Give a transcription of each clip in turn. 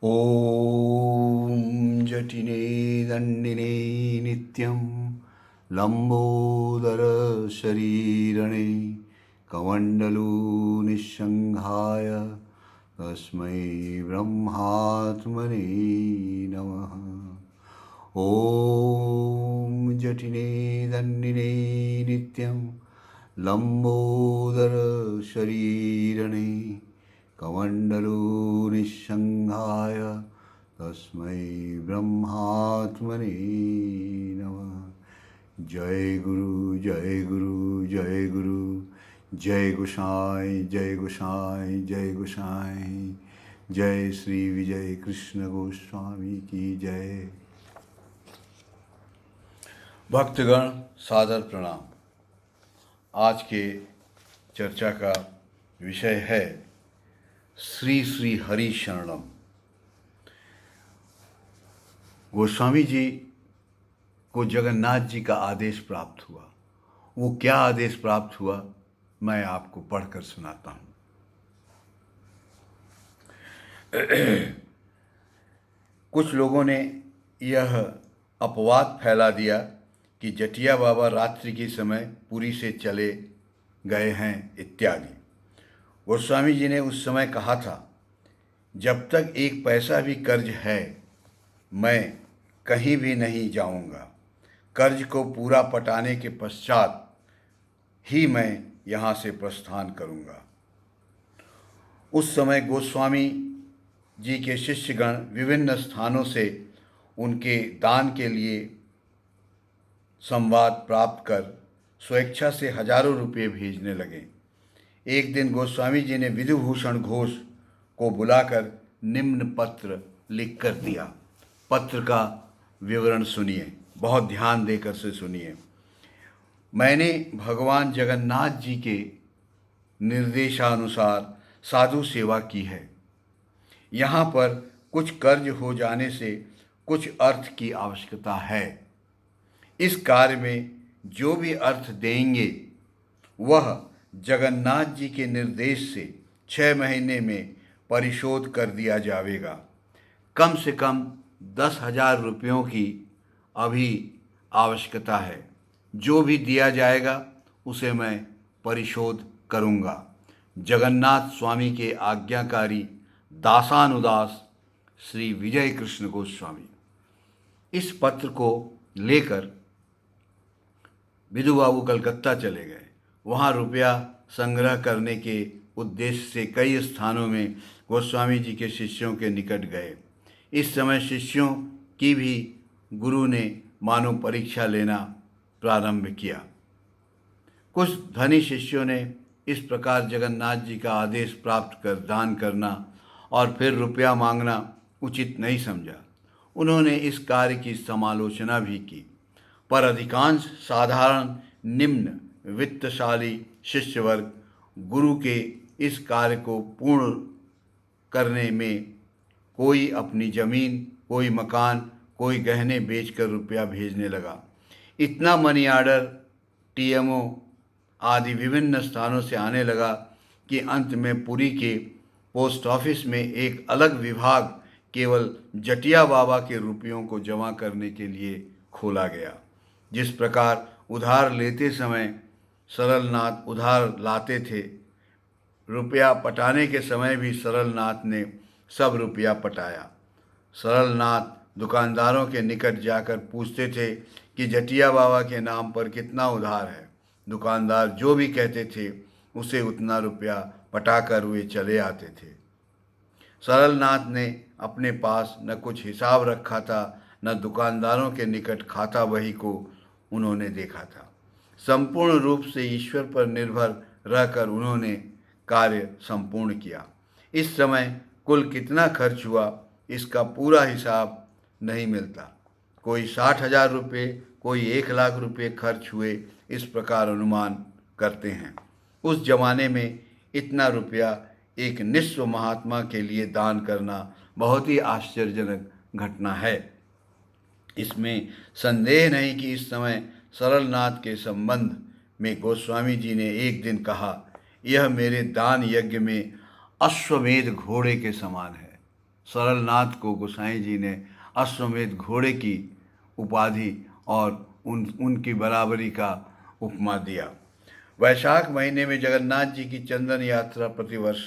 ॐ जटिने दण्डिने नित्यं लम्बोदरशरीरणे कमण्डलु निस्सङ्घाय तस्मै ब्रह्मात्मने नमः। ॐ जटिने दण्डिने नित्यं लम्बोदरशरीरणे कमण्डलु निस्सङ्घाय तस्मै ब्रह्मात्मने नमः। जय गुरु जय गुरु जय गुरु, जय गोसाई जय गोसाई जय गोसाई, जय श्री विजय कृष्ण गोस्वामी की जय। भक्तगण सादर प्रणाम। आज के चर्चा का विषय है श्री श्री हरि शरणम। गोस्वामी जी को जगन्नाथ जी का आदेश प्राप्त हुआ। वो क्या आदेश प्राप्त हुआ, मैं आपको पढ़कर सुनाता हूँ। कुछ लोगों ने यह अपवाद फैला दिया कि जटिया बाबा रात्रि के समय पुरी से चले गए हैं इत्यादि। गोस्वामी जी ने उस समय कहा था, जब तक एक पैसा भी कर्ज है मैं कहीं भी नहीं जाऊंगा। कर्ज को पूरा पटाने के पश्चात ही मैं यहाँ से प्रस्थान करूंगा। उस समय गोस्वामी जी के शिष्यगण विभिन्न स्थानों से उनके दान के लिए संवाद प्राप्त कर स्वेच्छा से हजारों रुपये भेजने लगे। एक दिन गोस्वामी जी ने विधुभूषण घोष को बुलाकर निम्न पत्र लिख कर दिया। पत्र का विवरण सुनिए, बहुत ध्यान देकर से सुनिए। मैंने भगवान जगन्नाथ जी के निर्देशानुसार साधु सेवा की है। यहाँ पर कुछ कर्ज हो जाने से कुछ अर्थ की आवश्यकता है। इस कार्य में जो भी अर्थ देंगे वह जगन्नाथ जी के निर्देश से 6 महीने में परिशोध कर दिया जाएगा। कम से कम 10,000 रुपयों की अभी आवश्यकता है। जो भी दिया जाएगा उसे मैं परिशोध करूँगा। जगन्नाथ स्वामी के आज्ञाकारी दासानुदास श्री विजय कृष्ण गोस्वामी। इस पत्र को लेकर विधु बाबू कलकत्ता चले गए। वहाँ रुपया संग्रह करने के उद्देश्य से कई स्थानों में गोस्वामी जी के शिष्यों के निकट गए। इस समय शिष्यों की भी गुरु ने मानो परीक्षा लेना प्रारंभ किया। कुछ धनी शिष्यों ने इस प्रकार जगन्नाथ जी का आदेश प्राप्त कर दान करना और फिर रुपया मांगना उचित नहीं समझा। उन्होंने इस कार्य की समालोचना भी की, पर अधिकांश साधारण निम्न वित्तशाली शिष्य वर्ग गुरु के इस कार्य को पूर्ण करने में कोई अपनी जमीन, कोई मकान, कोई गहने बेचकर रुपया भेजने लगा। इतना मनी आर्डर टीएमओ आदि विभिन्न स्थानों से आने लगा कि अंत में पुरी के पोस्ट ऑफिस में एक अलग विभाग केवल जटिया बाबा के रुपयों को जमा करने के लिए खोला गया। जिस प्रकार उधार लेते समय सरलनाथ उधार लाते थे, रुपया पटाने के समय भी सरलनाथ ने सब रुपया पटाया। सरलनाथ दुकानदारों के निकट जाकर पूछते थे कि जटिया बाबा के नाम पर कितना उधार है। दुकानदार जो भी कहते थे उसे उतना रुपया पटाकर वे चले आते थे। सरलनाथ ने अपने पास न कुछ हिसाब रखा था, न दुकानदारों के निकट खाता बही को उन्होंने देखा था। संपूर्ण रूप से ईश्वर पर निर्भर रहकर उन्होंने कार्य संपूर्ण किया। इस समय कुल कितना खर्च हुआ इसका पूरा हिसाब नहीं मिलता। कोई 60,000 रुपये, कोई 1,00,000 रुपये खर्च हुए, इस प्रकार अनुमान करते हैं। उस जमाने में इतना रुपया एक निस्व महात्मा के लिए दान करना बहुत ही आश्चर्यजनक घटना है। इसमें संदेह नहीं कि इस समय सरलनाथ के संबंध में गोस्वामी जी ने एक दिन कहा, यह मेरे दान यज्ञ में अश्वमेध घोड़े के समान है। सरलनाथ को गोसाई जी ने अश्वमेध घोड़े की उपाधि और उनकी बराबरी का उपमा दिया। वैशाख महीने में जगन्नाथ जी की चंदन यात्रा प्रतिवर्ष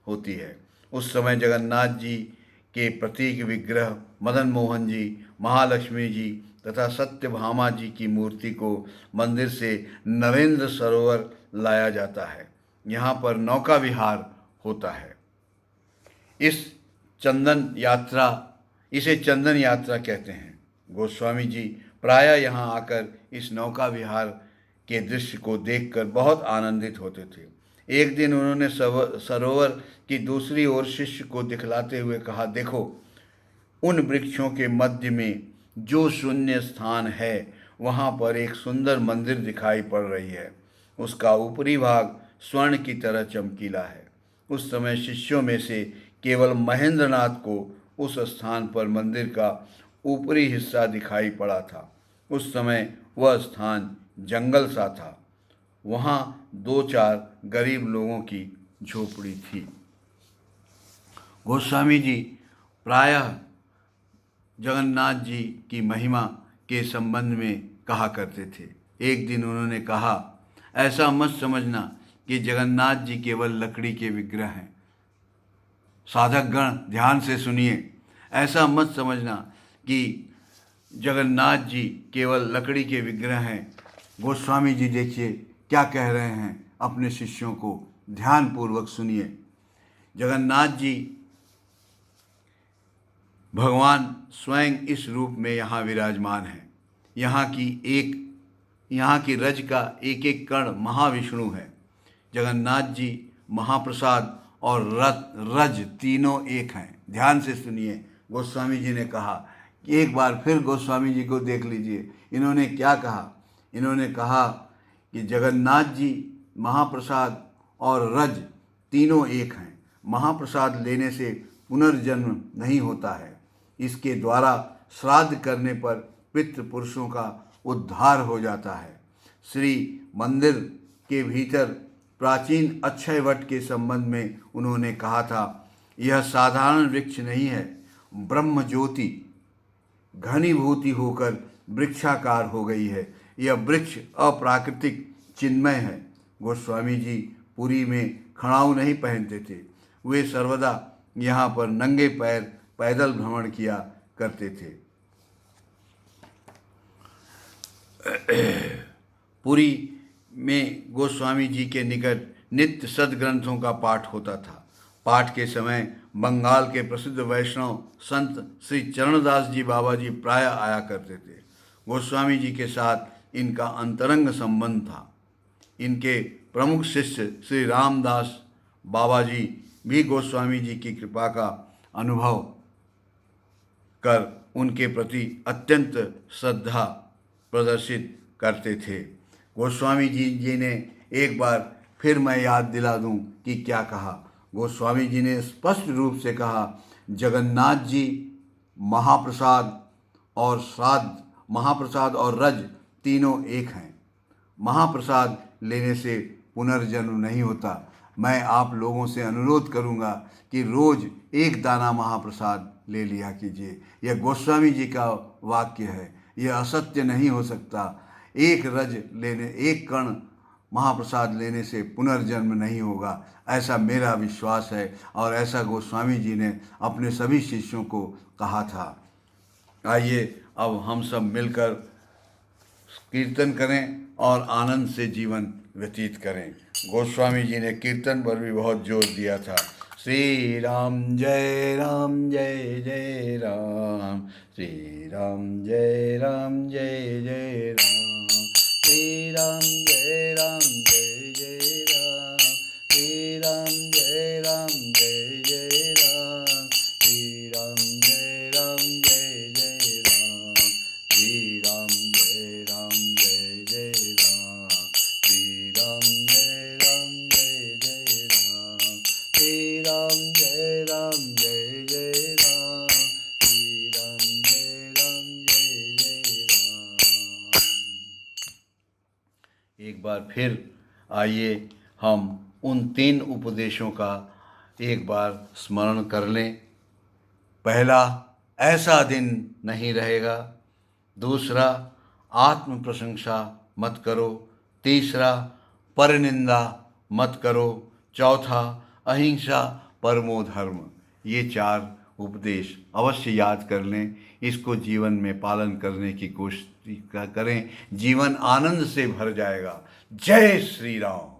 होती है। उस समय जगन्नाथ जी के प्रतीक विग्रह मदन मोहन जी, महालक्ष्मी जी तथा सत्यभामा जी की मूर्ति को मंदिर से नरेंद्र सरोवर लाया जाता है। यहाँ पर नौका विहार होता है। इस चंदन यात्रा इसे चंदन यात्रा कहते हैं। गोस्वामी जी प्रायः यहाँ आकर इस नौका विहार के दृश्य को देखकर बहुत आनंदित होते थे। एक दिन उन्होंने सरोवर की दूसरी ओर शिष्य को दिखलाते हुए कहा, देखो, उन वृक्षों के मध्य में जो शून्य स्थान है वहाँ पर एक सुंदर मंदिर दिखाई पड़ रही है। उसका ऊपरी भाग स्वर्ण की तरह चमकीला है। उस समय शिष्यों में से केवल महेंद्रनाथ को उस स्थान पर मंदिर का ऊपरी हिस्सा दिखाई पड़ा था। उस समय वह स्थान जंगल सा था। वहाँ 2-4 गरीब लोगों की झोपड़ी थी। गोस्वामी जी प्रायः जगन्नाथ जी की महिमा के संबंध में कहा करते थे। एक दिन उन्होंने कहा, ऐसा मत समझना कि जगन्नाथ जी केवल लकड़ी के विग्रह हैं। साधकगण ध्यान से सुनिए, ऐसा मत समझना कि जगन्नाथ जी केवल लकड़ी के विग्रह हैं। गोस्वामी जी देखिए क्या कह रहे हैं अपने शिष्यों को, ध्यानपूर्वक सुनिए। जगन्नाथ जी भगवान स्वयं इस रूप में यहाँ विराजमान हैं। यहाँ की रज का एक एक कण महाविष्णु है। जगन्नाथ जी महाप्रसाद और रज तीनों एक हैं। ध्यान से सुनिए, गोस्वामी जी ने कहा कि एक बार फिर गोस्वामी जी को देख लीजिए, इन्होंने क्या कहा। इन्होंने कहा कि जगन्नाथ जी महाप्रसाद और रज तीनों एक हैं। महाप्रसाद लेने से पुनर्जन्म नहीं होता है। इसके द्वारा श्राद्ध करने पर पितृपुरुषों का उद्धार हो जाता है। श्री मंदिर के भीतर प्राचीन अक्षय वट के संबंध में उन्होंने कहा था, यह साधारण वृक्ष नहीं है, ब्रह्म ज्योति घनीभूति होकर वृक्षाकार हो गई है। यह वृक्ष अप्राकृतिक चिन्मय है। गोस्वामी जी पुरी में खड़ाऊ नहीं पहनते थे। वे सर्वदा यहाँ पर नंगे पैर पैदल भ्रमण किया करते थे। पुरी में गोस्वामी जी के निकट नित्य सद्ग्रंथों का पाठ होता था। पाठ के समय बंगाल के प्रसिद्ध वैष्णव संत श्री चरणदास जी बाबा जी प्रायः आया करते थे। गोस्वामी जी के साथ इनका अंतरंग संबंध था। इनके प्रमुख शिष्य श्री रामदास बाबा जी भी गोस्वामी जी की कृपा का अनुभव कर उनके प्रति अत्यंत श्रद्धा प्रदर्शित करते थे। गोस्वामी जी ने एक बार फिर मैं याद दिला दूं कि क्या कहा। गोस्वामी जी ने स्पष्ट रूप से कहा, जगन्नाथ जी महाप्रसाद और रज तीनों एक हैं। महाप्रसाद लेने से पुनर्जन्म नहीं होता। मैं आप लोगों से अनुरोध करूंगा कि रोज एक दाना महाप्रसाद ले लिया कीजिए। यह गोस्वामी जी का वाक्य है, यह असत्य नहीं हो सकता। एक कण महाप्रसाद लेने से पुनर्जन्म नहीं होगा, ऐसा मेरा विश्वास है और ऐसा गोस्वामी जी ने अपने सभी शिष्यों को कहा था। आइए अब हम सब मिलकर कीर्तन करें और आनंद से जीवन व्यतीत करें। गोस्वामी जी ने कीर्तन पर भी बहुत जोर दिया था। श्री राम जय जय राम, श्री राम जय जय राम, श्री राम जय जय राम, श्री राम जय जय राम, श्री राम जय जय राम, श्री राम जय जय राम, श्री राम जय जय राम, श्री राम जय जय राम, श्री राम जय जय राम। एक बार फिर आइए हम उन 3 उपदेशों का एक बार स्मरण कर लें। पहला, ऐसा दिन नहीं रहेगा। दूसरा, आत्म प्रशंसा मत करो। तीसरा, परनिंदा मत करो। चौथा, अहिंसा परमो धर्म। ये 4 उपदेश अवश्य याद कर लें, इसको जीवन में पालन करने की कोशिश करें, जीवन आनंद से भर जाएगा। जय श्री राम।